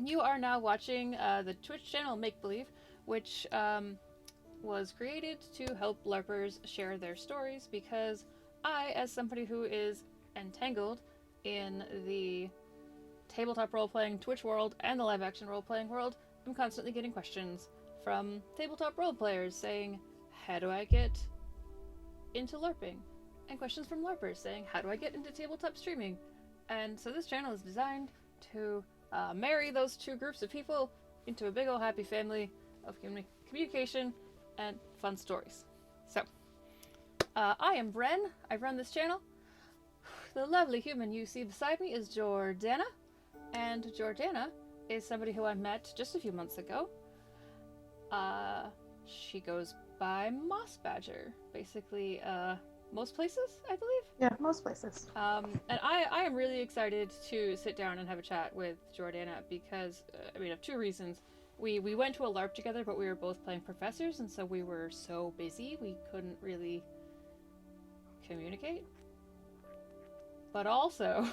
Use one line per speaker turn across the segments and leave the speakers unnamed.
You are now watching the Twitch channel Make Believe, which was created to help LARPers share their stories, because I, as somebody who is entangled in the tabletop role-playing Twitch world and the live-action role-playing world, I'm constantly getting questions from tabletop role players saying, how do I get into LARPing? And questions from LARPers saying, how do I get into tabletop streaming? And so this channel is designed to marry those two groups of people into a big old happy family of communication and fun stories. So, I am Bren. I run this channel. The lovely human you see beside me is Jordana, and Jordana is somebody who I met just a few months ago. She goes by Moss Badger, basically, most places, I believe?
Yeah, most places.
And I am really excited to sit down and have a chat with Jordana because, of two reasons. We went to a LARP together, but we were both playing professors, and so we were so busy we couldn't really communicate. But also,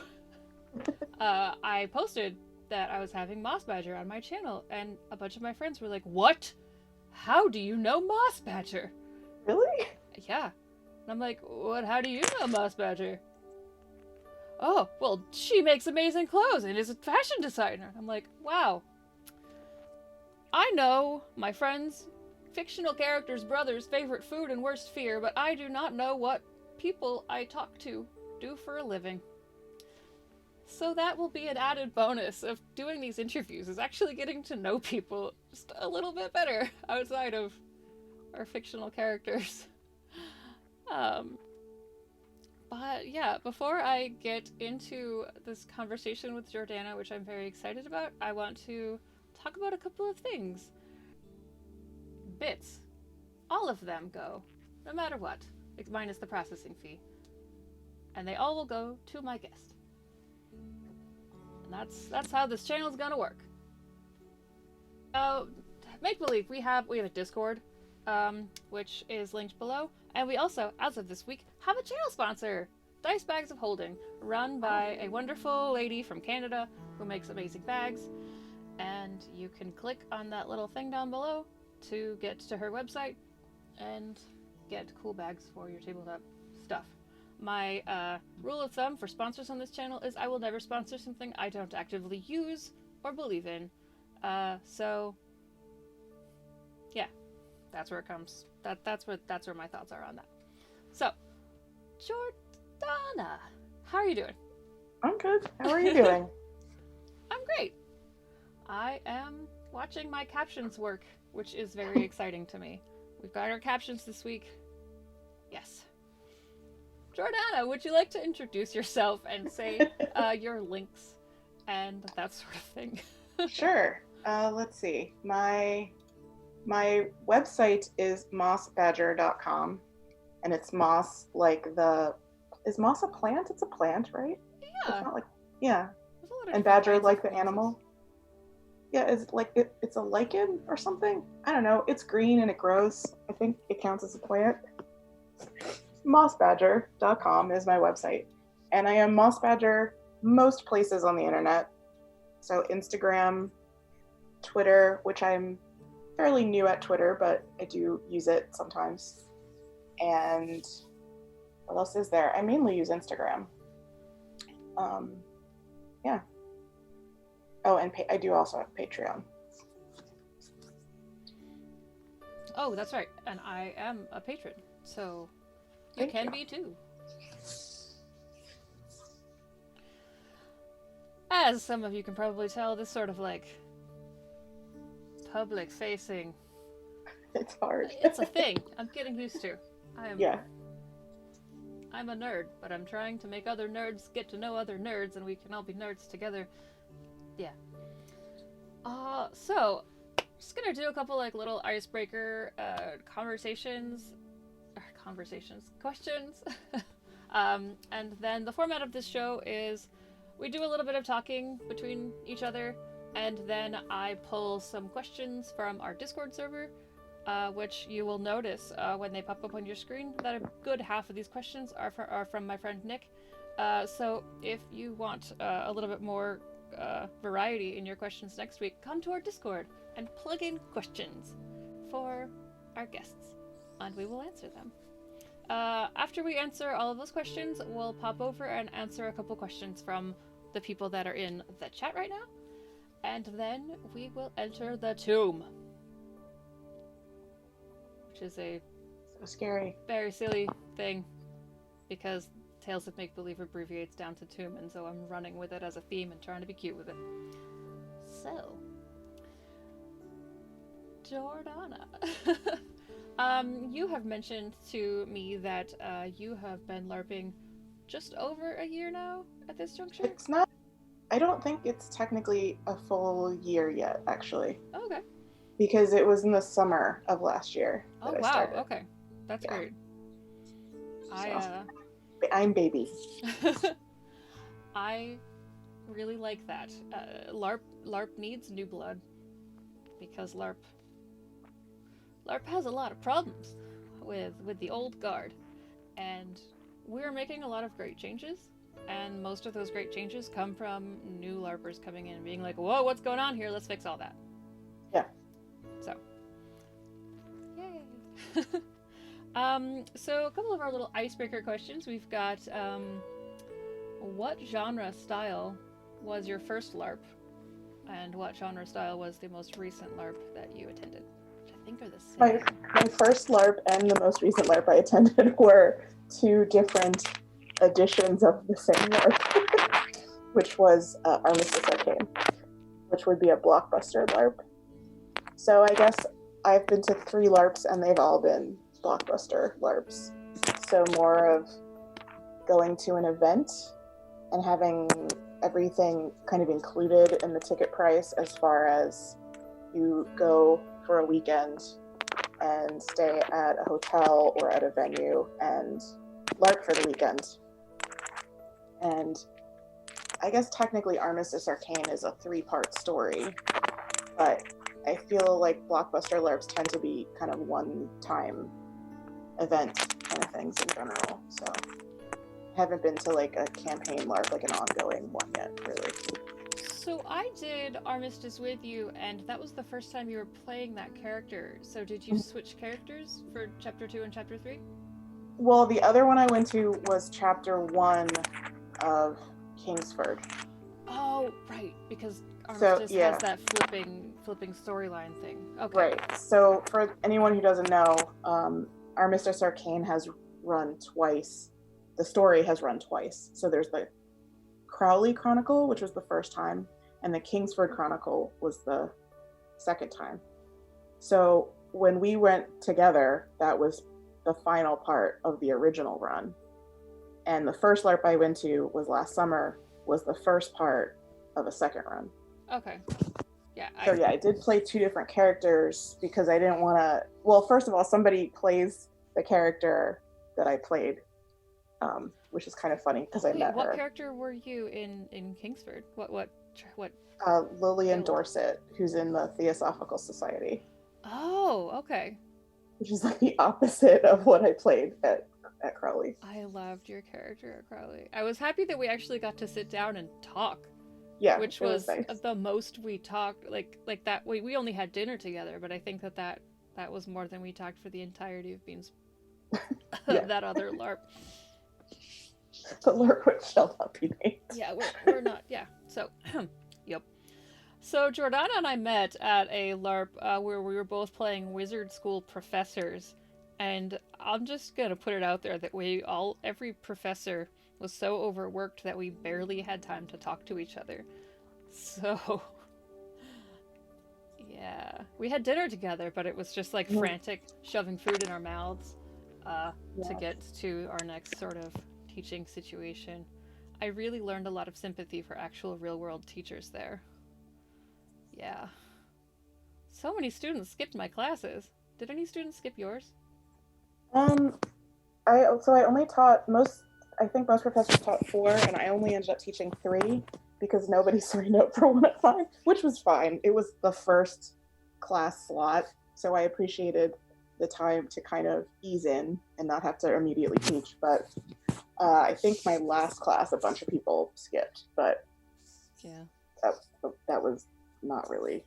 I posted that I was having Moss Badger on my channel, and a bunch of my friends were like, what? How do you know Moss Badger?
Really?
Yeah. And I'm like, what? How do you know Moss Badger? Oh, well, she makes amazing clothes and is a fashion designer. I'm like, wow. I know my friend's fictional character's brother's favorite food and worst fear, but I do not know what people I talk to do for a living. So that will be an added bonus of doing these interviews, is actually getting to know people just a little bit better outside of our fictional characters. But yeah, before I get into this conversation with Jordana, which I'm very excited about, I want to talk about a couple of things. Bits. All of them go, no matter what, minus the processing fee. And they all will go to my guest. And that's how this channel is gonna work. Make believe we have a Discord, which is linked below, and we also, as of this week, have a channel sponsor, Dice Bags of Holding, run by a wonderful lady from Canada who makes amazing bags. And you can click on that little thing down below to get to her website and get cool bags for your tabletop stuff. My rule of thumb for sponsors on this channel is I will never sponsor something I don't actively use or believe in. So yeah, that's where it comes. That's where my thoughts are on that. So, Jordana, how are you doing?
I'm good. How are you doing?
I'm great. I am watching my captions work, which is very exciting to me. We've got our captions this week. Yes. Jordana, would you like to introduce yourself and say your links and that sort of thing?
Sure. Let's see. My website is mossbadger.com, and it's moss like the... Is moss a plant? It's a plant, right?
Yeah.
It's not like... Yeah. And
badger
badger like the animal. Yeah, it's like it's a lichen or something. I don't know. It's green and it grows. I think it counts as a plant. Mossbadger.com is my website. And I am Moss Badger most places on the internet. So Instagram, Twitter, which I'm fairly new at Twitter, but I do use it sometimes. And what else is there? I mainly use Instagram. Yeah. Oh, and I do also have Patreon.
Oh, that's right. And I am a patron, so you can be too. As some of you can probably tell, this sort of like public-facing...
It's hard.
It's a thing. I'm getting used to.
Yeah.
I'm a nerd, but I'm trying to make other nerds get to know other nerds, and we can all be nerds together. Yeah. So, just gonna do a couple like little icebreaker questions. And then the format of this show is we do a little bit of talking between each other, and then I pull some questions from our Discord server, which you will notice when they pop up on your screen that a good half of these questions are from my friend Nick. So if you want a little bit more variety in your questions next week, come to our Discord and plug in questions for our guests, and we will answer them. After we answer all of those questions, we'll pop over and answer a couple questions from the people that are in the chat right now, and then we will enter the tomb, which is a
So scary.
very silly thing because Tales of Make Believe abbreviates down to tomb, and so I'm running with it as a theme and trying to be cute with it. So, Jordana. You have mentioned to me that you have been LARPing just over a year now at this juncture?
It's not, I don't think it's technically a full year yet, actually.
Oh, okay.
Because it was in the summer of last year that I started.
Okay. That's great.
I'm baby.
I really like that. LARP needs new blood because LARP has a lot of problems with the old guard, and we're making a lot of great changes, and most of those great changes come from new LARPers coming in and being like, whoa, what's going on here? Let's fix all that.
Yeah.
So, yay. So a couple of our little icebreaker questions. We've got, what genre style was your first LARP? And what genre style was the most recent LARP that you attended? Which I think are the same.
My first LARP and the most recent LARP I attended were two different editions of the same LARP, which was Armistice Arcane, which would be a blockbuster LARP. So I guess I've been to 3 LARPs and they've all been blockbuster LARPs. So more of going to an event and having everything kind of included in the ticket price, as far as you go for a weekend and stay at a hotel or at a venue and LARP for the weekend. And I guess technically Armistice Arcane is a 3-part story, but I feel like blockbuster LARPs tend to be kind of one-time event kind of things in general. So I haven't been to like a campaign LARP, like an ongoing one yet, really.
So I did Armistice with you, and that was the first time you were playing that character. So did you switch characters for Chapter 2 and Chapter 3?
Well, the other one I went to was Chapter 1 of Kingsford.
Oh, right, because Armistice has that flipping storyline thing. Okay.
Right. So for anyone who doesn't know, Armistice Arcane has run twice. The story has run twice. So there's the Crowley Chronicle, which was the first time, and the Kingsford Chronicle was the second time. So when we went together, that was the final part of the original run. And the first LARP I went to was last summer, was the first part of a second run.
Okay. Yeah.
I did play 2 different characters because I didn't want to. Well, first of all, somebody plays the character that I played, which is kind of funny because I met her.
What character were you in Kingsford? What?
Lillian Dorset, who's in the Theosophical Society.
Oh, okay.
Which is like the opposite of what I played at Crowley.
I loved your character at Crowley. I was happy that we actually got to sit down and talk.
Yeah,
which was
nice.
The most we talked. Like that. We only had dinner together, but I think that was more than we talked for the entirety of Beans. That other LARP.
The LARP which shall not be named.
Yeah, we're not. Yeah. So, yep. So Jordana and I met at a LARP where we were both playing Wizard School professors, and I'm just gonna put it out there that every professor was so overworked that we barely had time to talk to each other. So, yeah, we had dinner together, but it was just like frantic shoving food in our mouths to get to our next sort of teaching situation. I really learned a lot of sympathy for actual real-world teachers there. Yeah. So many students skipped my classes. Did any students skip yours?
I only taught I think most professors taught 4, and I only ended up teaching 3 because nobody signed up for one at 5, which was fine. It was the first class slot, so I appreciated the time to kind of ease in and not have to immediately teach. But I think my last class, a bunch of people skipped, but
Yeah.
that was not really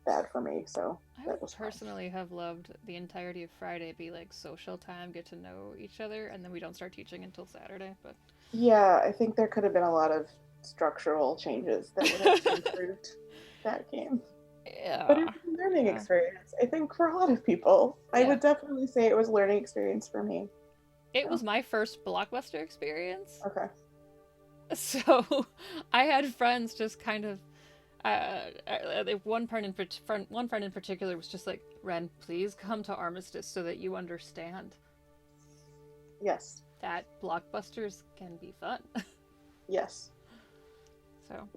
bad for me, so
I
that
would
was fine.
personally have loved the entirety of Friday be like social time, get to know each other, and then we don't start teaching until Saturday. But
Yeah, I think there could have been a lot of structural changes that would have improved that game. But it
yeah,
was a learning
yeah,
experience, I think, for a lot of people. I
yeah.
would definitely say it was a learning experience for me.
It
So,
was my first Blockbuster experience,
okay.
so I had friends just kind of. One friend in particular was just like, "Ren, please come to Armistice so that you understand
Yes.
that blockbusters can be fun."
Yes.
So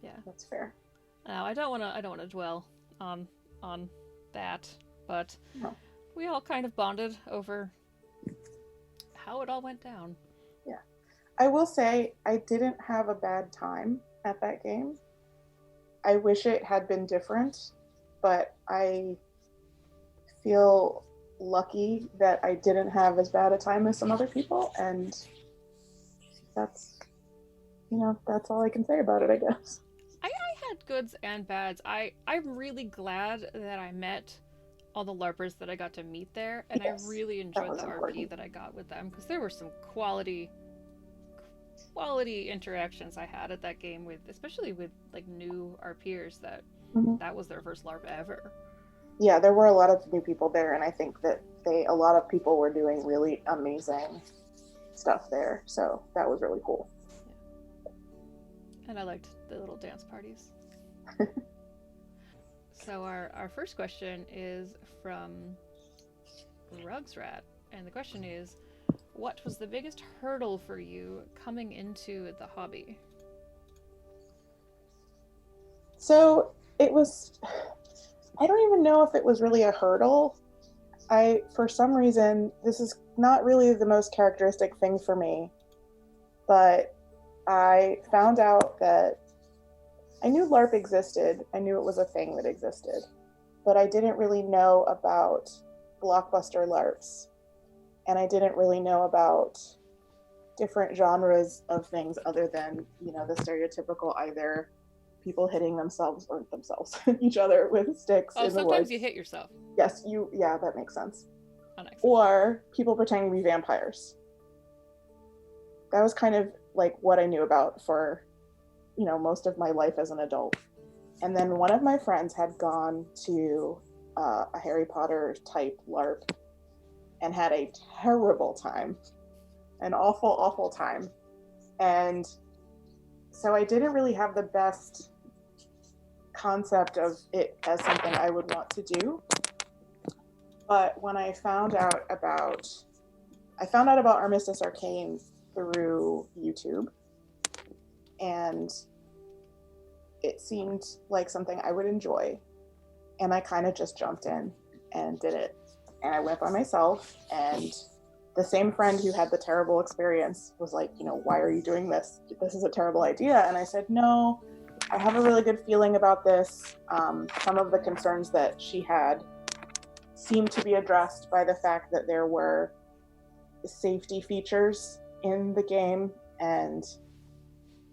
yeah.
That's fair.
Now I don't wanna dwell on on that, but
No.
we all kind of bonded over how it all went down.
Yeah. I will say I didn't have a bad time at that game. I wish it had been different, but I feel lucky that I didn't have as bad a time as some other people, and that's that's all I can say about it, I guess.
I had goods and bads. I'm really glad that I met all the LARPers that I got to meet there, and I
Yes,
really
that
enjoyed
was
the RP
important.
that I got with them because there were some quality interactions I had at that game with, especially with like new RPers
Mm-hmm.
that was their first LARP ever.
Yeah, there were a lot of new people there, and I think that a lot of people were doing really amazing stuff there. So that was really cool.
Yeah. And I liked the little dance parties. So our first question is from Rugsrat, and the question is, what was the biggest hurdle for you coming into the hobby?
So it was, I don't even know if it was really a hurdle. For some reason, this is not really the most characteristic thing for me, but I found out that I knew LARP existed. I knew it was a thing that existed, but I didn't really know about blockbuster LARPs, and I didn't really know about different genres of things other than the stereotypical either people hitting themselves or themselves each other with sticks
Oh,
in the
sometimes you
woods.
hit yourself
Yes, yeah, that makes sense.
on accident.
Or people pretending to be vampires. That was kind of like what I knew about for most of my life as an adult. And then one of my friends had gone to a Harry Potter type LARP and had a terrible time, an awful, awful time. And so I didn't really have the best concept of it as something I would want to do. But when I found out about Armistice Arcane through YouTube, and it seemed like something I would enjoy. And I kind of just jumped in and did it. And I went by myself, and the same friend who had the terrible experience was like, why are you doing this? This is a terrible idea. And I said, no, I have a really good feeling about this. Some of the concerns that she had seemed to be addressed by the fact that there were safety features in the game, and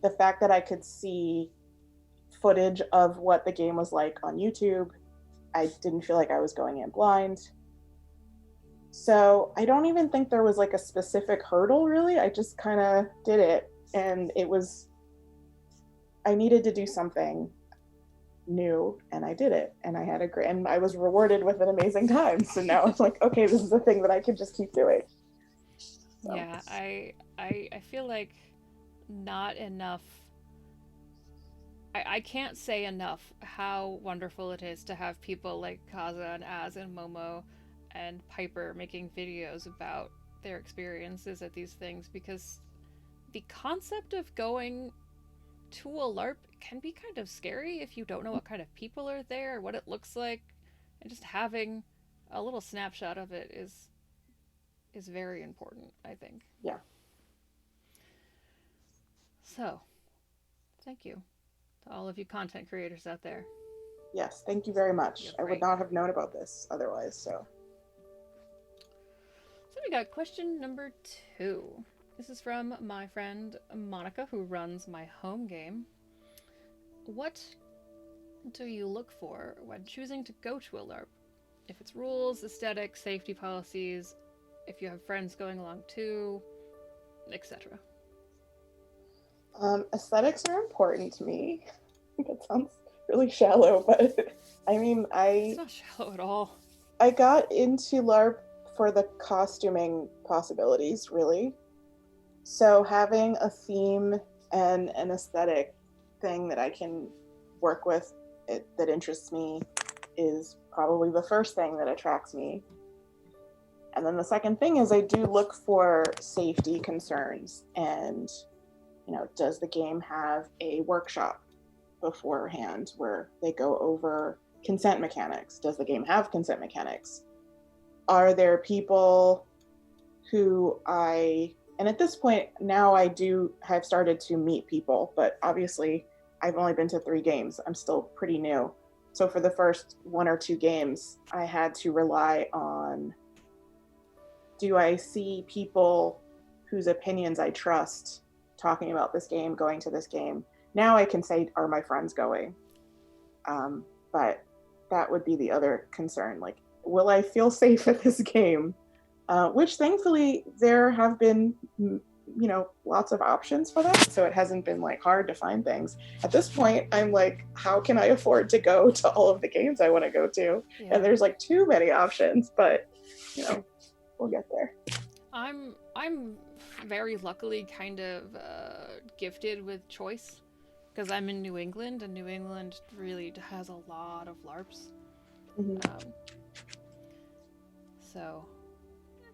the fact that I could see footage of what the game was like on YouTube. I didn't feel like I was going in blind. So I don't even think there was like a specific hurdle really. I just kind of did it, and I needed to do something new, and I did it, and I had and I was rewarded with an amazing time. So now it's like, okay, this is a thing that I can just keep doing. So
Yeah, I feel like not enough. I can't say enough how wonderful it is to have people like Kaza and Az and Momo and Piper making videos about their experiences at these things, because the concept of going to a LARP can be kind of scary if you don't know what kind of people are there, what it looks like, and just having a little snapshot of it is very important, I think.
yeah,
So, thank you to all of you content creators out there.
yes, thank you very much.
You're
I would
great.
not have known about this otherwise. So
So we got question number 2. This is from my friend Monica, who runs my home game. What do you look for when choosing to go to a LARP? If it's rules, aesthetics, safety policies, if you have friends going along too, etc.
Aesthetics are important to me. That sounds really shallow, but I mean,
It's not shallow at all.
I got into LARP for the costuming possibilities, really. So having a theme and an aesthetic thing that I can work with that interests me is probably the first thing that attracts me. And then the second thing is I do look for safety concerns and, does the game have a workshop beforehand where they go over consent mechanics? Does the game have consent mechanics? Are there people who and at this point now I do have started to meet people, but obviously I've only been to 3 games. I'm still pretty new. So for the first 1 or 2 games, I had to rely on, do I see people whose opinions I trust talking about this game, going to this game? Now I can say, are my friends going? But that would be the other concern. Like, will I feel safe at this game? Which thankfully there have been, lots of options for that. So it hasn't been like hard to find things. At this point, I'm like, how can I afford to go to all of the games I want to go to?
Yeah.
And there's like too many options, but we'll get there.
I'm very luckily kind of gifted with choice because I'm in New England, and New England really has a lot of LARPs.
Mm-hmm.
So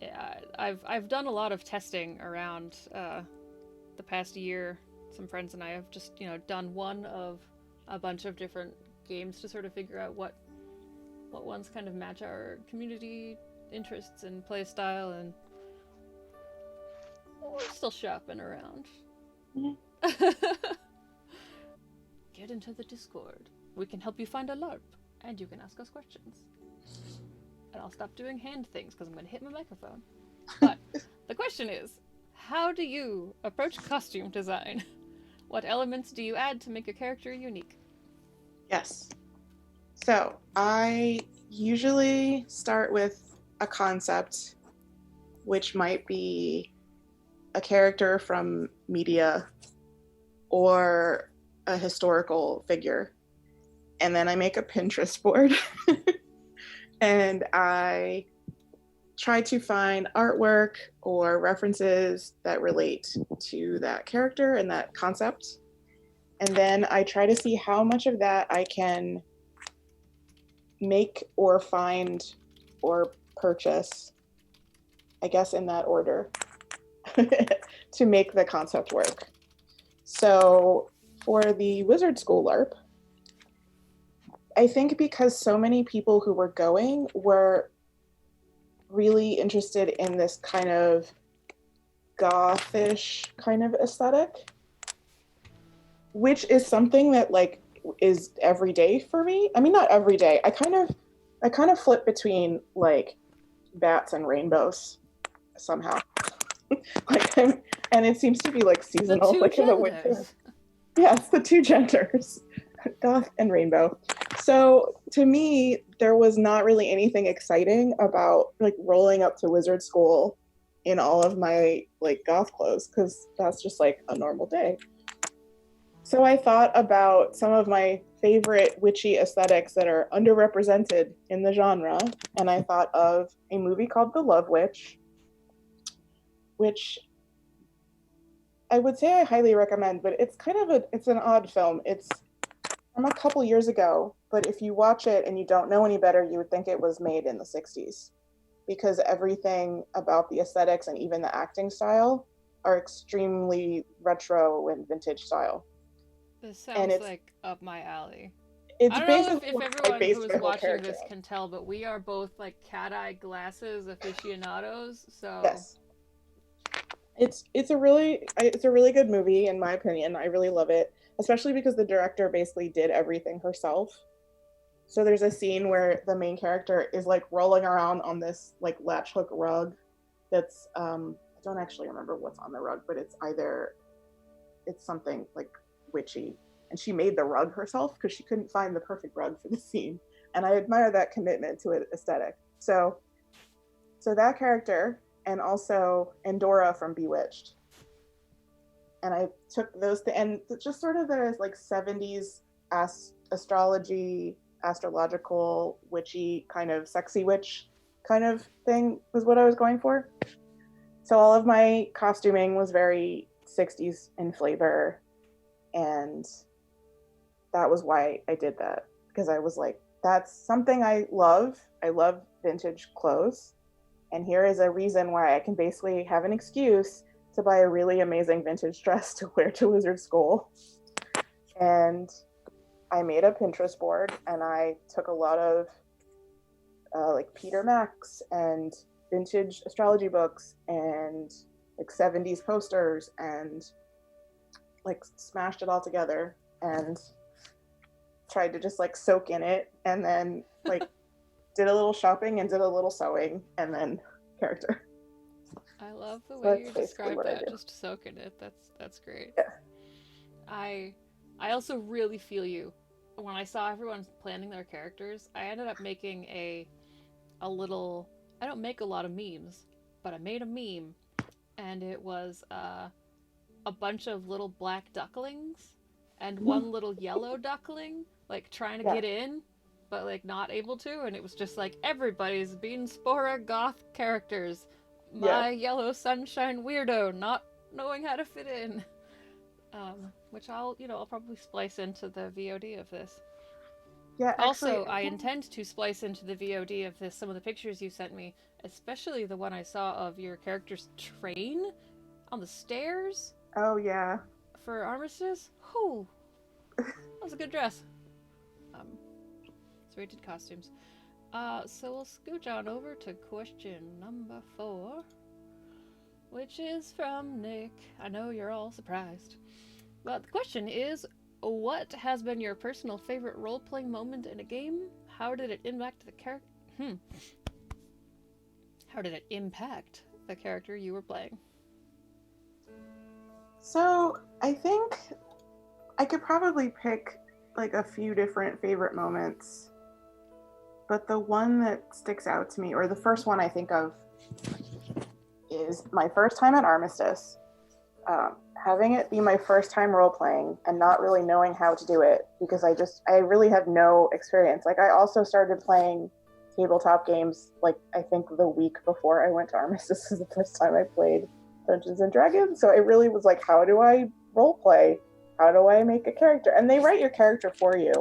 yeah, I've done a lot of testing around the past year. Some friends and I have just done one of a bunch of different games to sort of figure out what ones kind of match our community interests and play style, and we're still shopping around.
Mm-hmm.
Get into the Discord. We can help you find a LARP, and you can ask us questions. And I'll stop doing hand things because I'm going to hit my microphone. But the question is, how do you approach costume design? What elements do you add to make your character unique?
Yes. So I usually start with a concept, which might be a character from media or a historical figure. And then I make a Pinterest board and I try to find artwork or references that relate to that character and that concept. And then I try to see how much of that I can make or find or purchase, I guess in that order, to make the concept work. So for the Wizard School LARP, I think because so many people who were going were really interested in this kind of gothish kind of aesthetic, which is something that like is every day for me. I mean, not every day. I kind of flip between like bats and rainbows somehow. And it seems to be like seasonal, like in the winter. Yes, the 2 genders, goth and rainbow. So to me, there was not really anything exciting about like rolling up to Wizard School in all of my like goth clothes, because that's just like a normal day. So I thought about some of my favorite witchy aesthetics that are underrepresented in the genre, and I thought of a movie called The Love Witch, which I would say I highly recommend, but it's it's an odd film. It's from a couple years ago, but if you watch it and you don't know any better, you would think it was made in the 60s, because everything about the aesthetics and even the acting style are extremely retro and vintage style.
This sounds like up my alley. I don't know if everyone who is watching this can tell, but we are both like cat-eye glasses aficionados, so
yes. It's a really good movie in my opinion. I really love it, especially because the director basically did everything herself. So there's a scene where the main character is like rolling around on this like latch hook rug that's I don't actually remember what's on the rug, but it's something like witchy. And she made the rug herself because she couldn't find the perfect rug for the scene. And I admire that commitment to aesthetic. So that character, and also Endora from Bewitched. And I took those and just sort of the like 70s astrology, astrological, witchy kind of sexy witch kind of thing was what I was going for. So all of my costuming was very 60s in flavor, and that was why I did that, because I was like, that's something I love. I love vintage clothes, and here is a reason why I can basically have an excuse to buy a really amazing vintage dress to wear to wizard school. And I made a Pinterest board, and I took a lot of like Peter Max and vintage astrology books and like 70s posters, and like smashed it all together and tried to just like soak in it, and then like did a little shopping and did a little sewing, and then character.
I love the
So
way
that's
you
basically
describe
what I
that.
do.
Just soak in it. That's great.
Yeah.
I I also really feel you. When I saw everyone planning their characters, I ended up making a little. I don't make a lot of memes, but I made a meme, and it was a bunch of little black ducklings and one little yellow duckling, like trying to
Yeah.
get in, but like not able to. And it was just like everybody's being Spora goth characters.
Yeah.
My yellow sunshine weirdo not knowing how to fit in. Which I'll probably splice into the VOD of this.
Yeah, actually,
Also,
I
I
think.
intend to splice into the VOD of this some of the pictures you sent me, especially the one I saw of your character's train on the stairs
Oh, yeah.
for Armistice. Whew, that was a good dress. Um, so we did costumes. So we'll scooch on over to question number 4, which is from Nick. I know you're all surprised. But the question is, what has been your personal favorite role-playing moment in a game? How did it impact the character? How did it impact the character you were playing?
So I think I could probably pick like a few different favorite moments, but the one that sticks out to me, or the first one I think of, is my first time at Armistice. Having it be my first time role playing and not really knowing how to do it, because I really had no experience. Like, I also started playing tabletop games like I think the week before I went to Armistice. This is the first time I played Dungeons and Dragons. So it really was like, how do I role play? How do I make a character? And they write your character for you,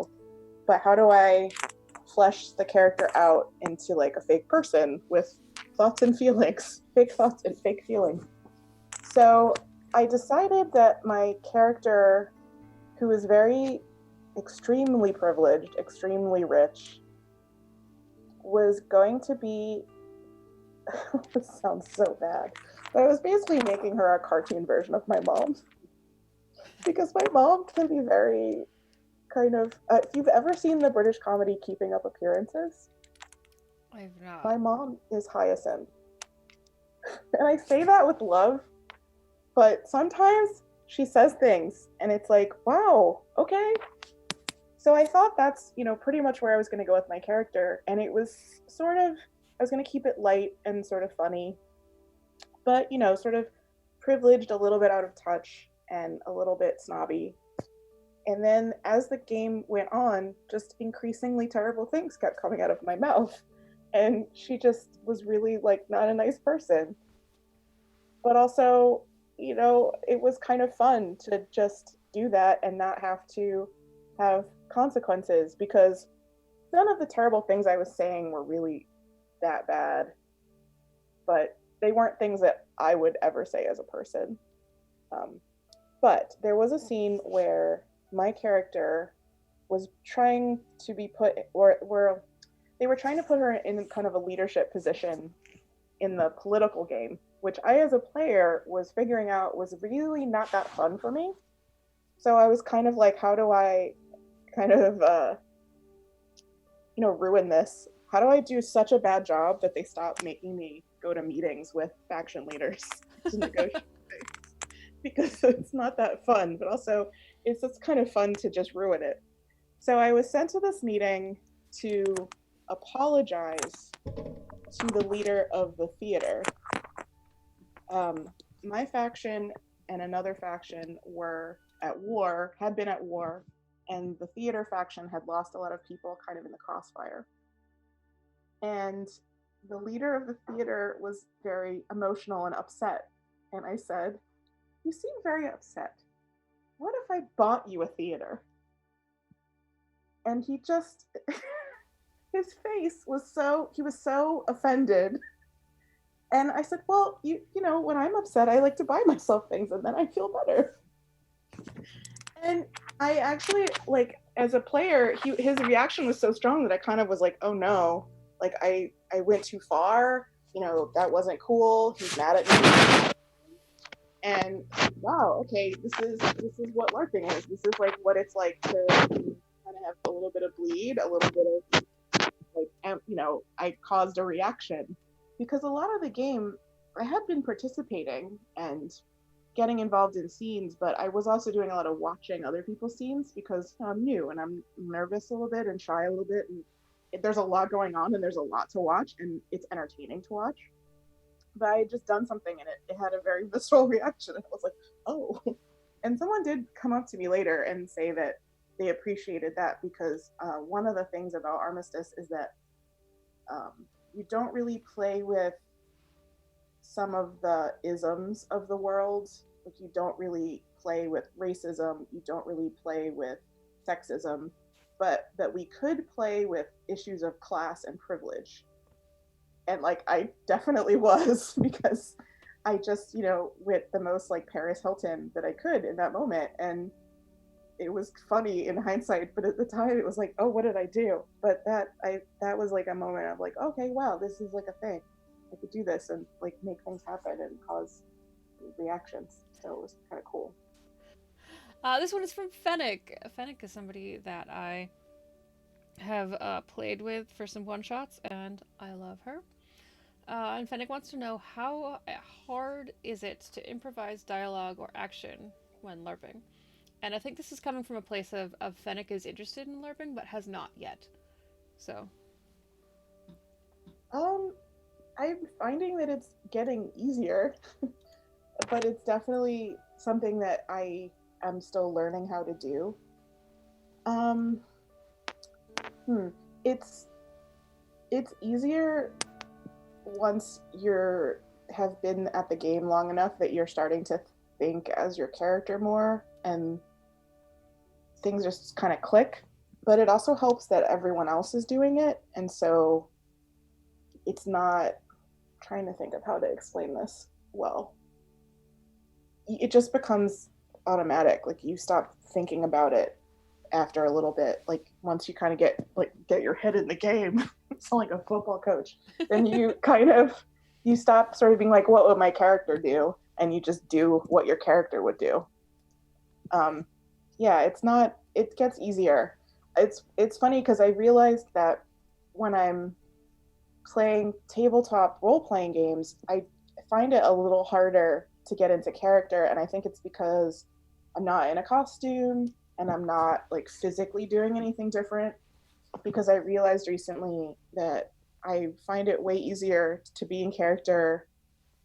but how do I flesh the character out into like a fake person with thoughts and feelings, fake thoughts and fake feelings? So I decided that my character, who is very extremely privileged, extremely rich, was going to be. This sounds so bad, but I was basically making her a cartoon version of my mom, because my mom can be very kind of. If you've ever seen the British comedy Keeping Up Appearances,
I've not.
my mom is Hyacinth, and I say that with love, but sometimes she says things and it's like, wow, okay. So I thought that's, pretty much where I was going to go with my character. And it was sort of, I was going to keep it light and sort of funny, but, sort of privileged, a little bit out of touch, and a little bit snobby. And then as the game went on, just increasingly terrible things kept coming out of my mouth. And she just was really like not a nice person. But also, it was kind of fun to just do that and not have to have consequences, because none of the terrible things I was saying were really that bad, but they weren't things that I would ever say as a person. But there was a scene where my character was trying to be put, or they were trying to put her in kind of a leadership position in the political game, which I, as a player, was figuring out was really not that fun for me. So I was kind of like, how do I kind of, ruin this? How do I do such a bad job that they stop making me go to meetings with faction leaders to negotiate because it's not that fun, but also it's just kind of fun to just ruin it. So I was sent to this meeting to apologize to the leader of the theater. Um, my faction and another faction were at war, had been at war, and the theater faction had lost a lot of people kind of in the crossfire. And the leader of the theater was very emotional and upset. And I said, "You seem very upset. What if I bought you a theater?" And he just, his face was so, he was so offended. And I said, "Well, you know, when I'm upset, I like to buy myself things and then I feel better." And I actually, like, as a player, his reaction was so strong that I kind of was like, "Oh no, like I went too far. You know, that wasn't cool. He's mad at me." And wow, okay, this is what LARPing is. This is like what it's like to kind of have a little bit of bleed, a little bit of like, you know, I caused a reaction because a lot of the game I had been participating and getting involved in scenes, but I was also doing a lot of watching other people's scenes because I'm new and I'm nervous a little bit and shy a little bit, and there's a lot going on and there's a lot to watch and it's entertaining to watch. But I had just done something and it had a very visceral reaction. And I was like, oh. And someone did come up to me later and say that they appreciated that because one of the things about Armistice is that um, you don't really play with some of the isms of the world. Like you don't really play with racism, you don't really play with sexism, but that we could play with issues of class and privilege. And like I definitely was because I just, you know, went the most like Paris Hilton that I could in that moment. And it was funny in hindsight, but at the time it was like, oh, what did I do? But that was like a moment of like, okay, wow, this is like a thing. I could do this and like make things happen and cause reactions. So it was kind of cool.
This one is from Fennec. Fennec is somebody that I have played with for some one shots, and I love her. And Fennec wants to know how hard is it to improvise dialogue or action when LARPing? And I think this is coming from a place of Fennec is interested in LARPing but has not yet. So,
Um, I'm finding that it's getting easier, but it's definitely something that I am still learning how to do. Um, hmm, it's it's easier once you're have been at the game long enough that you're starting to think as your character more and things just kind of click. But it also helps that everyone else is doing it, and so it's not trying to think of how to explain this well. It just becomes automatic. Like you stop thinking about it after a little bit. Like once you kind of get your head in the game, it's like a football coach. Then you kind of you stop sort of being like, what would my character do? And you just do what your character would do. Um, yeah, it's not. It gets easier. It's funny because I realized that when I'm playing tabletop role playing games, I find it a little harder to get into character. And I think it's because I'm not in a costume and I'm not like physically doing anything different. Because I realized recently that I find it way easier to be in character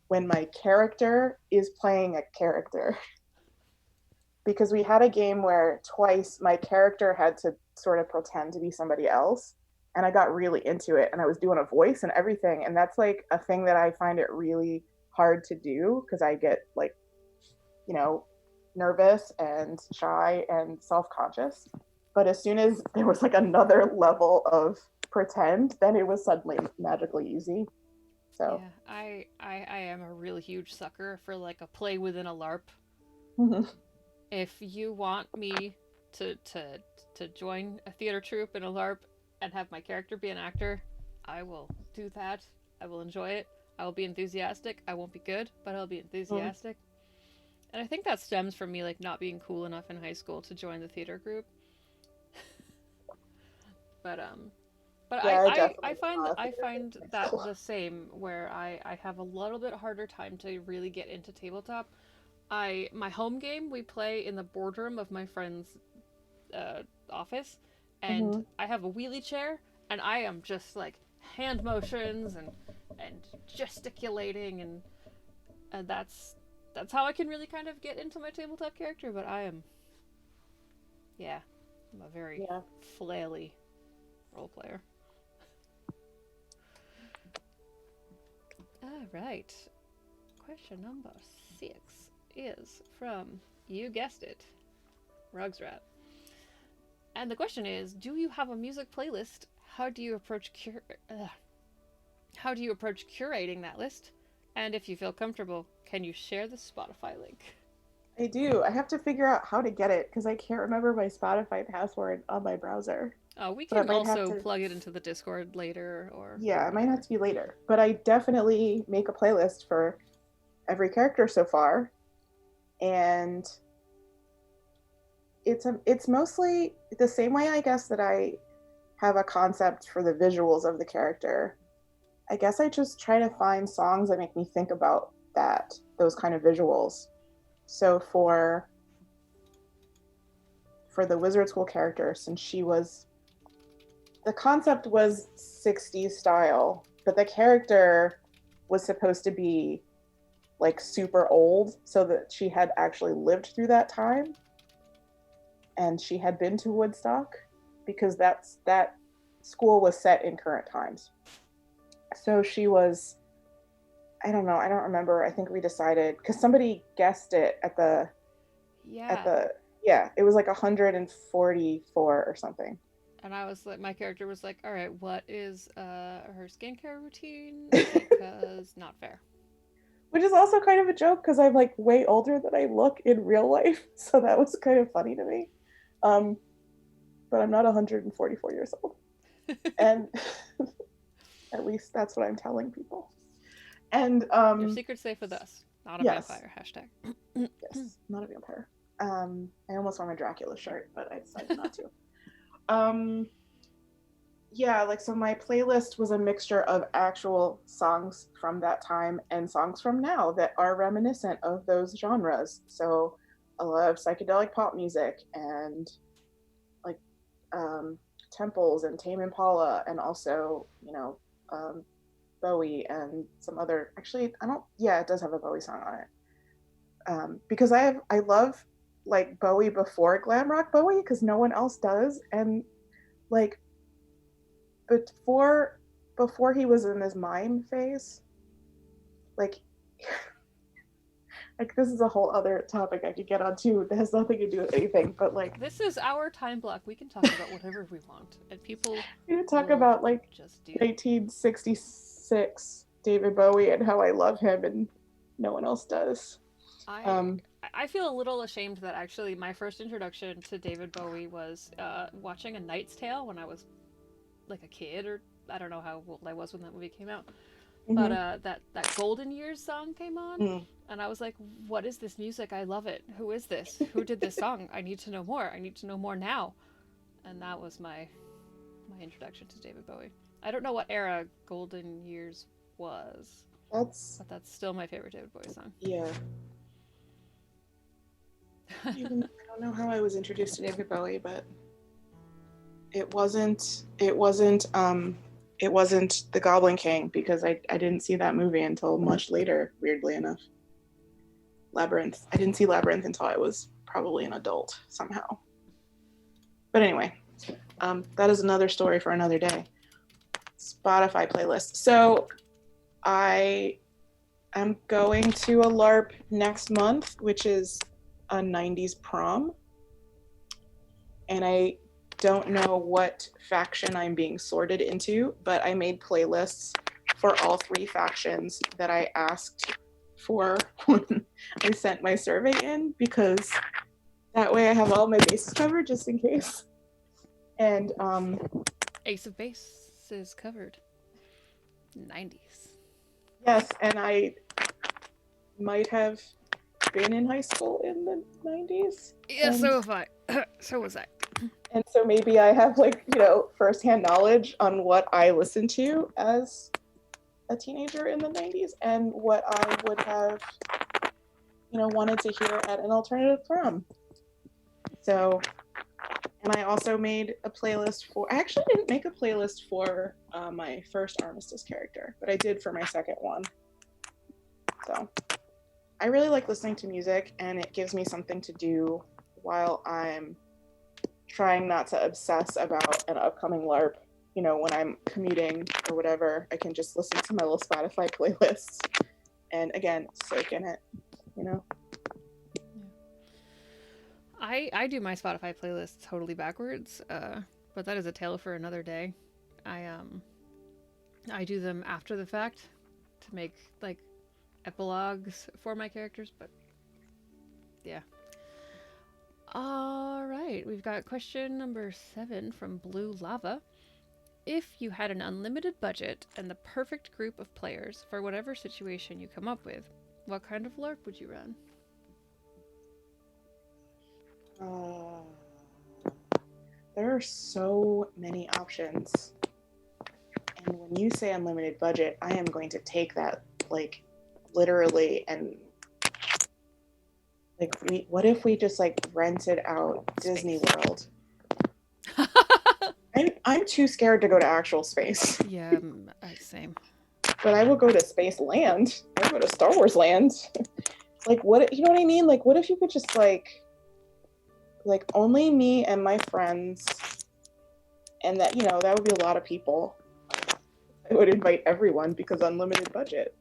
when my character is playing a character. Because we had a game where twice my character had to sort of pretend to be somebody else, and I got really into it and I was doing a voice and everything, and that's like a thing that I find it really hard to do because I get like, you know, nervous and shy and self-conscious. But as soon as there was like another level of pretend, then it was suddenly magically easy. So
yeah, I am a really huge sucker for like a play within a LARP. If you want me to to to join a theater troupe in a LARP and have my character be an actor, I will do that. I will enjoy it. I will be enthusiastic. I won't be good, but I'll be enthusiastic. And I think that stems from me like not being cool enough in high school to join the theater group. But But
Yeah, I
I
definitely
find
have to
I
get it
find
in high
that
school.
the same where I have a little bit harder time to really get into tabletop. My home game we play in the boardroom of my friend's office, and
Hmm.
I have a wheelie chair, and I am just like hand motions and gesticulating, and that's how I can really kind of get into my tabletop character. But I am, yeah, I'm a very
Yeah.
flaily role player. All right. Question number 6 is from, you guessed it, Rugsrat. And the question is, do you have a music playlist? How do you approach how do you approach curating that list? And if you feel comfortable, can you share the Spotify link?
I do. I have to figure out how to get it because I can't remember my Spotify password on my browser.
We
So I
can
might have
also
to,
plug it into the Discord later or
yeah, it might have
whatever.
to be later. But I definitely make a playlist for every character so far. And it's mostly the same way I guess that I have a concept for the visuals of the character. I guess I just try to find songs that make me think about those kind of visuals. So for the wizard school character, since she was the concept was 60s style, but the character was supposed to be like super old so that she had actually lived through that time and she had been to Woodstock because that school was set in current times. So she was, I don't know, I don't remember. I think we decided because somebody guessed it at
Yeah.
the yeah, it was like 144 or something.
And I was like, my character was like, all right, what is her skincare routine? Because not fair.
Which is also kind of a joke because I'm like way older than I look in real life, so that was kind of funny to me. Um, but I'm not 144 years old, and at least that's what I'm telling people. And
Your secret's safe with us, not a
yes,
vampire. Hashtag.
yes, not a vampire. I almost wore my Dracula shirt, but I decided not to. Um, yeah, like so my playlist was a mixture of actual songs from that time and songs from now that are reminiscent of those genres. So a lot of psychedelic pop music and like um, Temples and Tame Impala and also, um, Bowie and some other actually I don't yeah, it does have a Bowie song on it. Because I love like Bowie before glam rock Bowie because no one else does and like before before he was in his mime phase, like like this is a whole other topic I could get onto that has nothing to do with anything, but like
This is our time block. We can talk about whatever we want, and people
you talk
will
about like
just deal.
1966 David Bowie and how I love him and no one else does.
I
Um,
I feel a little ashamed that actually my first introduction to David Bowie was watching A Knight's Tale when I was like a kid, or I don't know how old I was when that movie came out. But
mm-hmm,
that Golden Years song came on,
mm.
and I was like, "What is this music? I love it. Who is this? Who did this song? I need to know more. I need to know more now." And that was my introduction to David Bowie. I don't know what era Golden Years was,
That's
but that's still my favorite David Bowie song.
yeah. I don't know how I was introduced to David Bowie, but it wasn't The Goblin King because I didn't see that movie until much later, weirdly enough. Labyrinth. I didn't see Labyrinth until I was probably an adult somehow. But anyway, that is another story for another day. Spotify playlist. So I am going to a LARP next month, which is a 90s prom. And I don't know what faction I'm being sorted into, but I made playlists for all three factions that I asked for when I sent my survey in because that way I have all my bases covered just in case. And
Ace of Base is covered. 90s.
yes, and I might have been in high school in the 90s.
Yeah,
And
so have I. So was I.
And so maybe I have like, firsthand knowledge on what I listened to as a teenager in the 90s and what I would have, wanted to hear at an alternative prom. So, and I also made a playlist I actually didn't make a playlist for my first Armistice character, but I did for my second one. So, I really like listening to music, and it gives me something to do while I'm trying not to obsess about an upcoming LARP. When I'm commuting or whatever, I can just listen to my little Spotify playlist and, again, soak in it,
I do my Spotify playlist totally backwards, but that is a tale for another day. I do them after the fact to make like epilogues for my characters, but yeah. All right, we've got question number 7 from Blue Lava. If you had an unlimited budget and the perfect group of players for whatever situation you come up with, what kind of LARP would you run?
There are so many options. And when you say unlimited budget, I am going to take that like literally and like what if we just like rented out Disney World? I'm too scared to go to actual space.
Yeah, same.
But I will go to Space Land. I will go to Star Wars Land. Like what, you know what I mean? Like what if you could just like only me and my friends, and that that would be a lot of people. I would invite everyone because unlimited budget.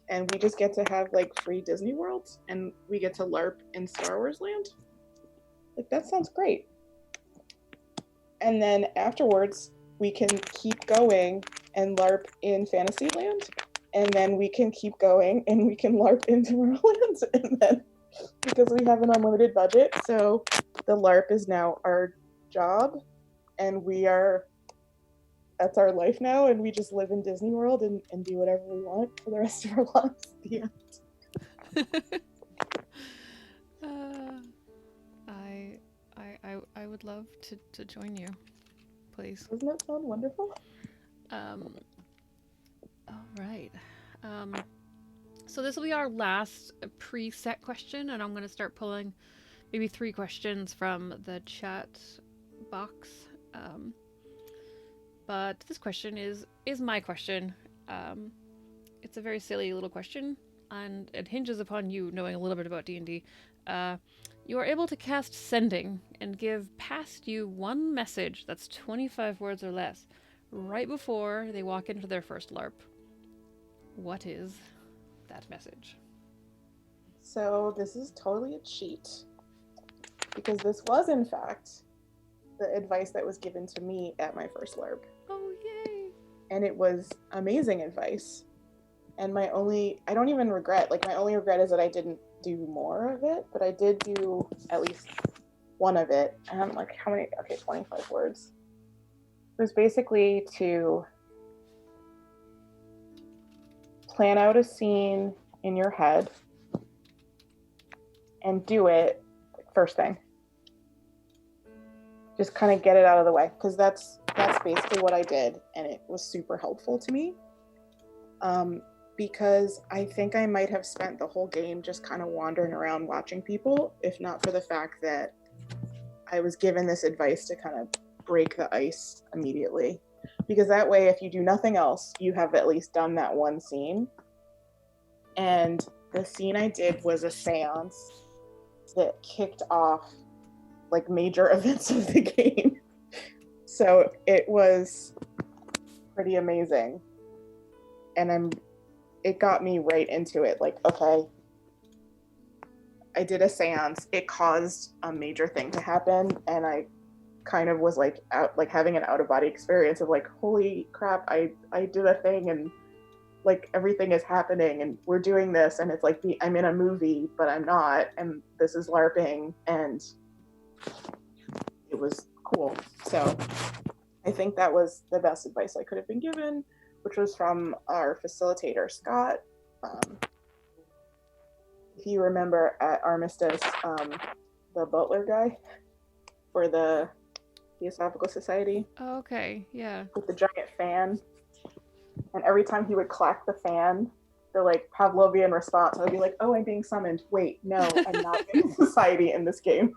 And we just get to have like free Disney Worlds and we get to LARP in Star Wars Land. Like that sounds great. And then afterwards we can keep going and LARP in Fantasyland. And then we can keep going and we can LARP in Tomorrowland. And then because we have an unlimited budget, so the LARP is now our job and that's our life now, and we just live in Disney World and do whatever we want for the rest of our lives. The
I would love to join you, please.
Doesn't that sound wonderful?
All right. So this will be our last preset question, and I'm going to start pulling maybe 3 questions from the chat box. But this question is my question. It's a very silly little question, and it hinges upon you knowing a little bit about D&D. You are able to cast Sending and give past you one message that's 25 words or less right before they walk into their first LARP. What is that message?
So this is totally a cheat, because this was, in fact, the advice that was given to me at my first LARP.
Oh, yay!
And it was amazing advice. And I don't even regret, my only regret is that I didn't do more of it, but I did do at least one of it. And I'm like, how many? Okay, 25 words. It was basically to plan out a scene in your head and do it first thing. Just kind of get it out of the way, because that's basically what I did, and it was super helpful to me. Because I think I might have spent the whole game just kind of wandering around watching people, if not for the fact that I was given this advice to kind of break the ice immediately. Because that way, if you do nothing else, you have at least done that one scene. And the scene I did was a seance that kicked off major events of the game. So it was pretty amazing. And it got me right into it. Okay, I did a seance. It caused a major thing to happen, and I kind of was having an out-of-body experience of holy crap, I did a thing, and everything is happening, and we're doing this, and it's I'm in a movie, but I'm not, and this is LARPing, and it was cool. So I think that was the best advice I could have been given, which was from our facilitator, Scott. If you remember at Armistice, the butler guy, for the Theosophical Society
Oh, okay, yeah.
with the giant fan. And every time he would clack the fan, the like Pavlovian response, I'd be like, "Oh, I'm being summoned. Wait, no, I'm not in society in this game."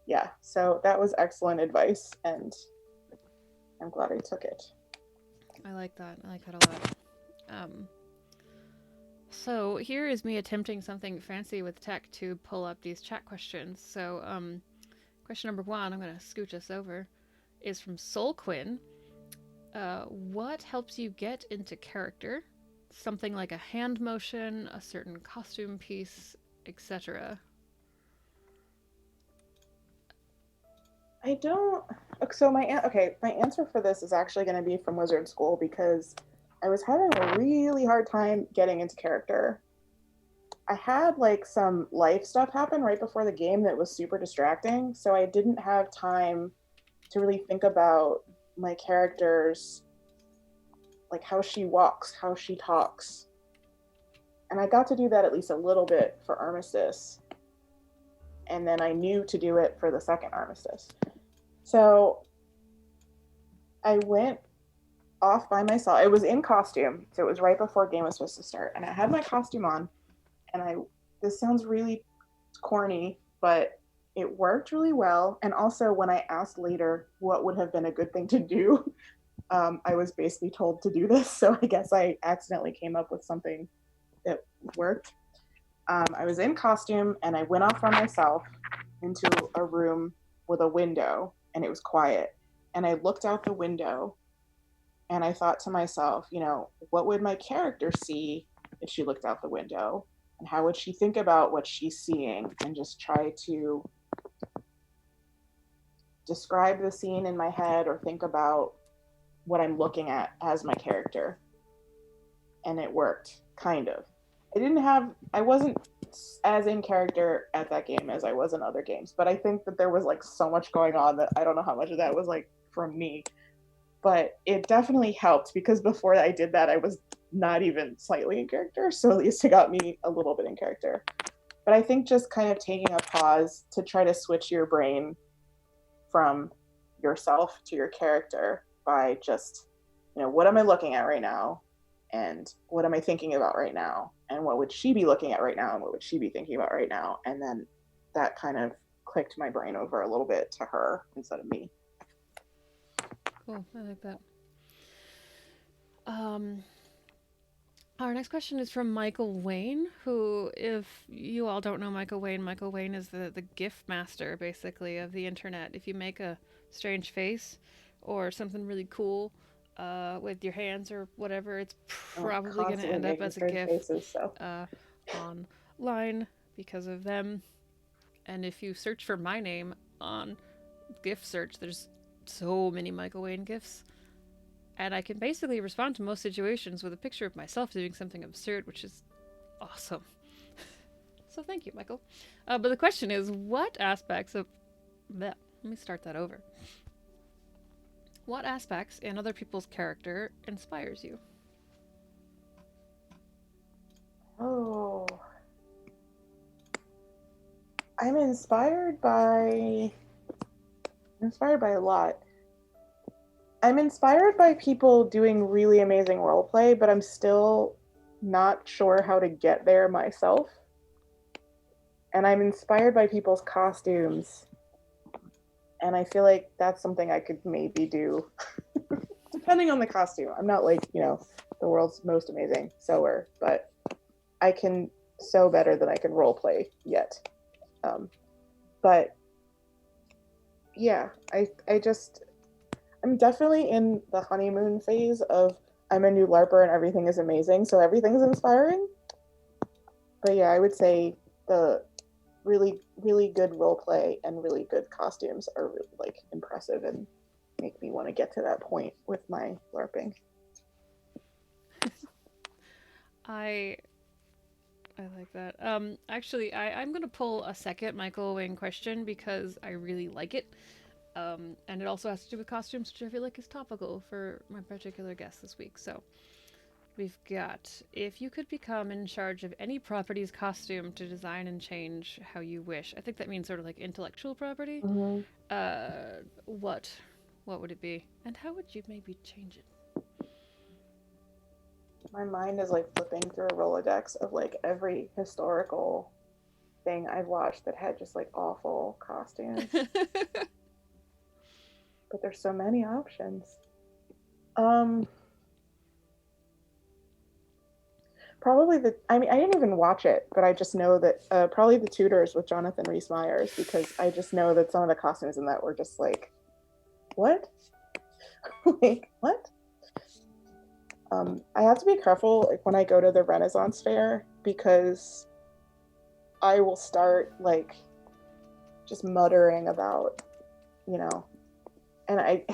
Yeah, so that was excellent advice, and I'm glad I took it.
I like that. I like that a lot. So here is me attempting something fancy with tech to pull up these chat questions. So, question number one, I'm going to scooch us over, is from Soul Quinn. What helps you get into character? Something like a hand motion, a certain costume piece, etc.
I don't. So my answer for this is actually going to be from Wizard School because I was having a really hard time getting into character. I had like some life stuff happen right before the game that was super distracting, so I didn't have time to really think about my character's like how she walks, how she talks. And I got to do that at least a little bit for Armistice. And then I knew to do it for the second Armistice. So I went off by myself. It was in costume, so it was right before game was supposed to start. And I had my costume on, and this sounds really corny, but it worked really well. And also, when I asked later what would have been a good thing to do, I was basically told to do this. So I guess I accidentally came up with something that worked. I was in costume and I went off by myself into a room with a window, and it was quiet. And I looked out the window and I thought to myself, what would my character see if she looked out the window? And how would she think about what she's seeing? And just try to describe the scene in my head or think about what I'm looking at as my character. And it worked, kind of. I wasn't as in character at that game as I was in other games, but I think that there was like so much going on that I don't know how much of that was like from me. But it definitely helped because before I did that, I was not even slightly in character. So at least it got me a little bit in character. But I think just kind of taking a pause to try to switch your brain from yourself to your character by just, what am I looking at right now? And what am I thinking about right now? And what would she be looking at right now? And what would she be thinking about right now? And then that kind of clicked my brain over a little bit to her instead of me.
Cool, I like that. Um, our next question is from Michael Wayne, who, if you all don't know Michael Wayne is the GIF master, basically, of the internet. If you make a strange face or something really cool with your hands or whatever, it's probably going to end up as a GIF
faces, so.
Online because of them. And if you search for my name on GIF search, there's so many Michael Wayne GIFs. And I can basically respond to most situations with a picture of myself doing something absurd, which is awesome. So thank you, Michael. But the question is, what aspects of... Let me start that over. What aspects in other people's character inspires you?
Oh. I'm inspired by a lot. I'm inspired by people doing really amazing roleplay, but I'm still not sure how to get there myself. And I'm inspired by people's costumes. And I feel like that's something I could maybe do. Depending on the costume. I'm not like, the world's most amazing sewer, but I can sew better than I can roleplay yet. But yeah, I'm definitely in the honeymoon phase of I'm a new LARPer and everything is amazing, so everything's inspiring. But yeah, I would say the really, really good roleplay and really good costumes are really like impressive and make me want to get to that point with my LARPing.
I like that. Actually, I'm gonna pull a second Michael Wayne question because I really like it. And it also has to do with costumes, which I feel like is topical for my particular guest this week. So, We've got, if you could become in charge of any property's costume to design and change how you wish. I think that means sort of like intellectual property.
Mm-hmm.
What? What would it be? And how would you maybe change it?
My mind is like flipping through a Rolodex of like every historical thing I've watched that had just like awful costumes. But there's so many options. Probably I didn't even watch it, but I just know that probably The Tudors with Jonathan Rhys Meyers, because I just know that some of the costumes in that were just like, what? Like, what? I have to be careful like when I go to the Renaissance fair, because I will start like just muttering about, you know, and I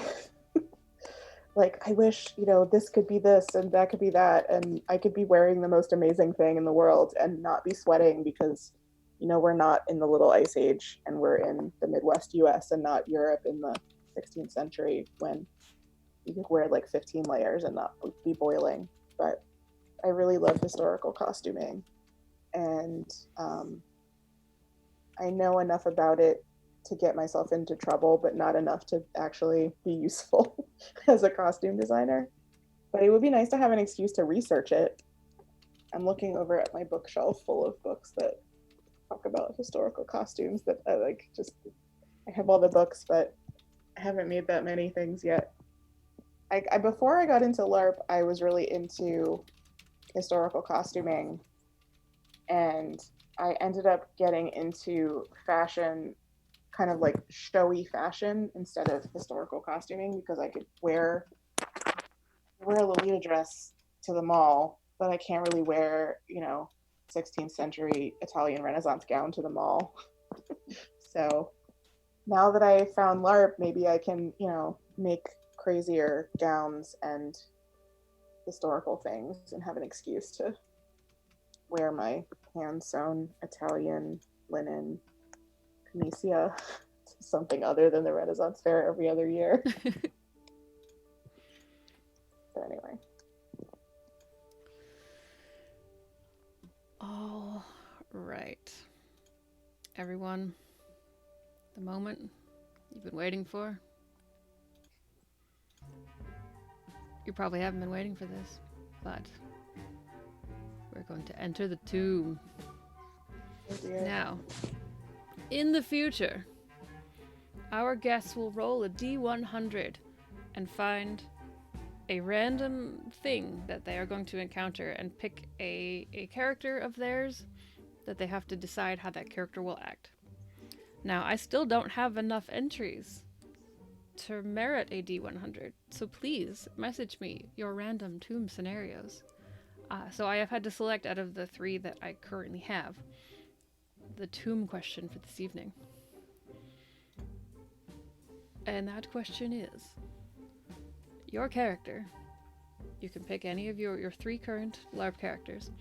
like, I wish, this could be this and that could be that, and I could be wearing the most amazing thing in the world and not be sweating because, we're not in the Little Ice Age and we're in the Midwest US and not Europe in the 16th century when you could wear like 15 layers and not be boiling. But I really love historical costuming, and I know enough about it to get myself into trouble, but not enough to actually be useful as a costume designer. But it would be nice to have an excuse to research it. I'm looking over at my bookshelf full of books that talk about historical costumes that I have all the books, but I haven't made that many things yet. Before I got into LARP, I was really into historical costuming, and I ended up getting into fashion, kind of like showy fashion instead of historical costuming, because I could wear a Lolita dress to the mall, but I can't really wear, 16th century Italian Renaissance gown to the mall. So now that I found LARP, maybe I can, make crazier gowns and historical things and have an excuse to wear my hand-sewn Italian linen Camicia to something other than the Renaissance Fair every other year. But anyway.
All right. Everyone, the moment you've been waiting for. You probably haven't been waiting for this, but we're going to enter the tomb.
Oh dear.
Now, in the future, our guests will roll a D100 and find a random thing that they are going to encounter and pick a character of theirs that they have to decide how that character will act. Now, I still don't have enough entries to merit a D100, so please message me your random tomb scenarios. So I have had to select out of the 3 that I currently have the tomb question for this evening. And that question is, your character, you can pick any of your 3 current LARP characters,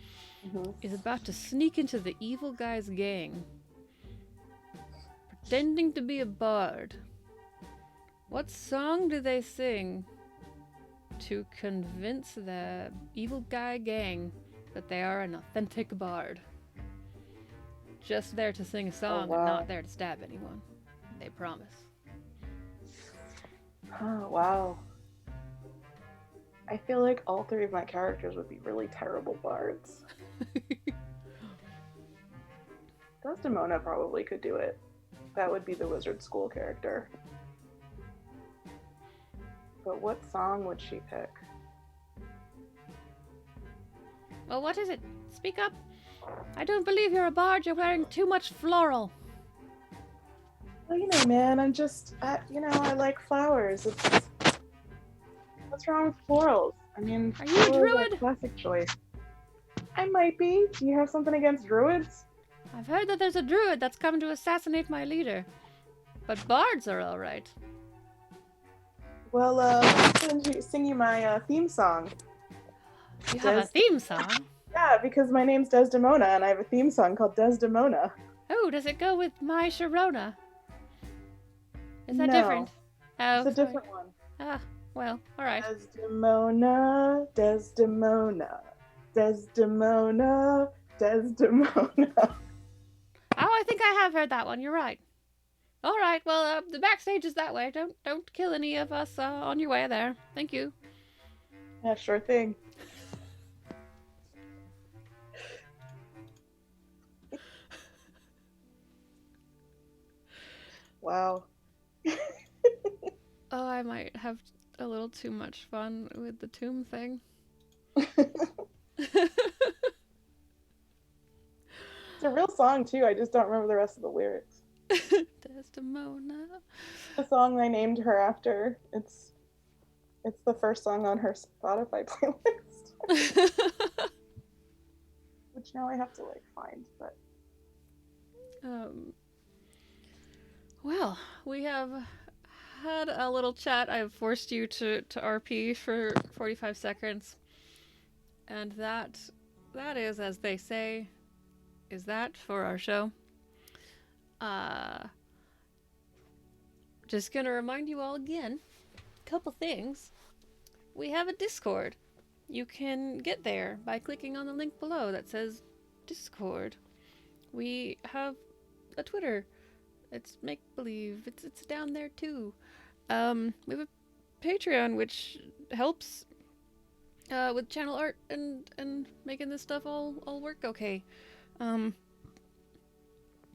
is about to sneak into the evil guy's gang, pretending to be a bard. What song do they sing to convince the evil guy gang that they are an authentic bard? Just there to sing a song and not there to stab anyone. They promise.
Oh, wow. I feel like all 3 of my characters would be really terrible bards. Desdemona probably could do it. That would be the wizard school character. But what song would she pick?
Well, what is it? Speak up. I don't believe you're a bard. You're wearing too much floral.
Well, man, I'm just, I like flowers. What's wrong with florals? I mean,
are you a druid?
A classic choice. I might be. Do you have something against druids?
I've heard that there's a druid that's come to assassinate my leader. But bards are all right.
Well, I'm going to sing you my theme song.
You have a theme song?
Yeah, because my name's Desdemona, and I have a theme song called Desdemona.
Oh, does it go with My Sharona? Is that
No,
different? Oh,
it's a different one.
Ah, Well, alright.
Desdemona, Desdemona, Desdemona, Desdemona.
Oh, I think I have heard that one. You're right. Alright, well, the backstage is that way. Don't kill any of us on your way there. Thank you.
Yeah, sure thing. Wow.
Oh, I might have a little too much fun with the tomb thing.
It's a real song too. I just don't remember the rest of the lyrics.
Desdemona.
The song I named her after. It's the first song on her Spotify playlist, which now I have to like find. But
um, well, we have had a little chat. I've forced you to RP for 45 seconds. And that is, as they say, is that for our show. Uh, just gonna remind you all again, couple things. We have a Discord. You can get there by clicking on the link below that says Discord. We have a Twitter. It's make believe. It's down there too. We have a Patreon which helps with channel art and making this stuff all work okay. Um,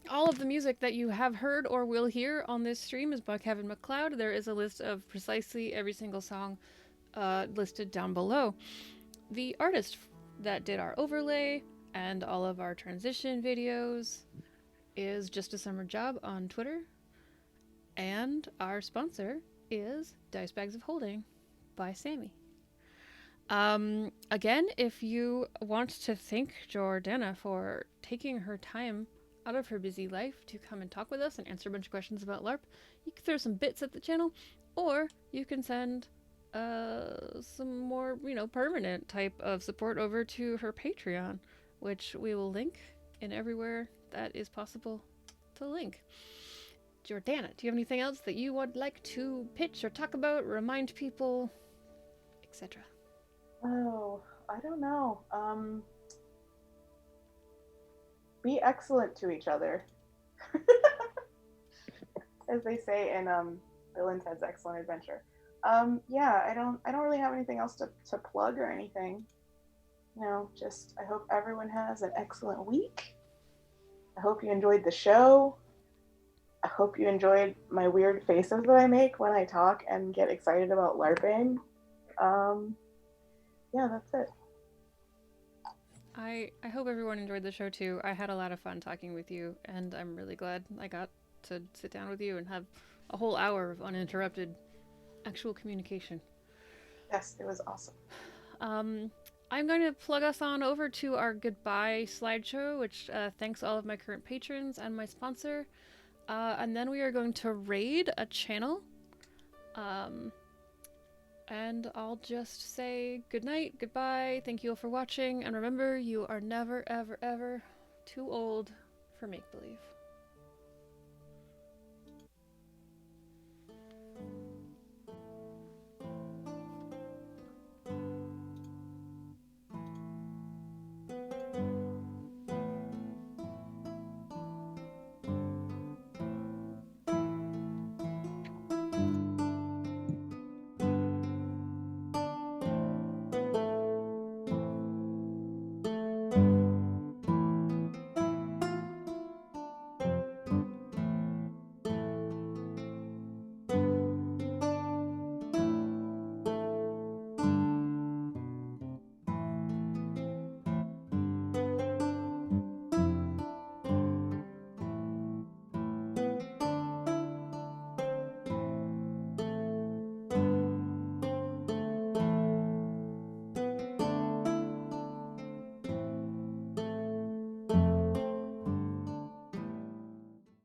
all of the music that you have heard or will hear on this stream is by Kevin MacLeod. There is a list of precisely every single song listed down below. The artist that did our overlay and all of our transition videos is Just a Summer Job on Twitter. And our sponsor is Dice Bags of Holding by Sammi. Again, if you want to thank Jordana for taking her time out of her busy life to come and talk with us and answer a bunch of questions about LARP, you can throw some bits at the channel, or you can send some more, permanent type of support over to her Patreon, which we will link in everywhere that is possible to link. Jordana, do you have anything else that you would like to pitch or talk about, remind people, etc.?
oh, I don't know. Be excellent to each other, as they say in Bill and Ted's Excellent Adventure. Yeah, I don't really have anything else to plug or anything. Just I hope everyone has an excellent week. I hope you enjoyed the show. I hope you enjoyed my weird faces that I make when I talk and get excited about LARPing. Yeah, that's it.
I hope everyone enjoyed the show too. I had a lot of fun talking with you, and I'm really glad I got to sit down with you and have a whole hour of uninterrupted actual communication.
Yes, it was awesome.
I'm going to plug us on over to our goodbye slideshow, which thanks all of my current patrons and my sponsor. And then we are going to raid a channel. And I'll just say good night, goodbye, thank you all for watching, and remember, you are never, ever, ever too old for make-believe.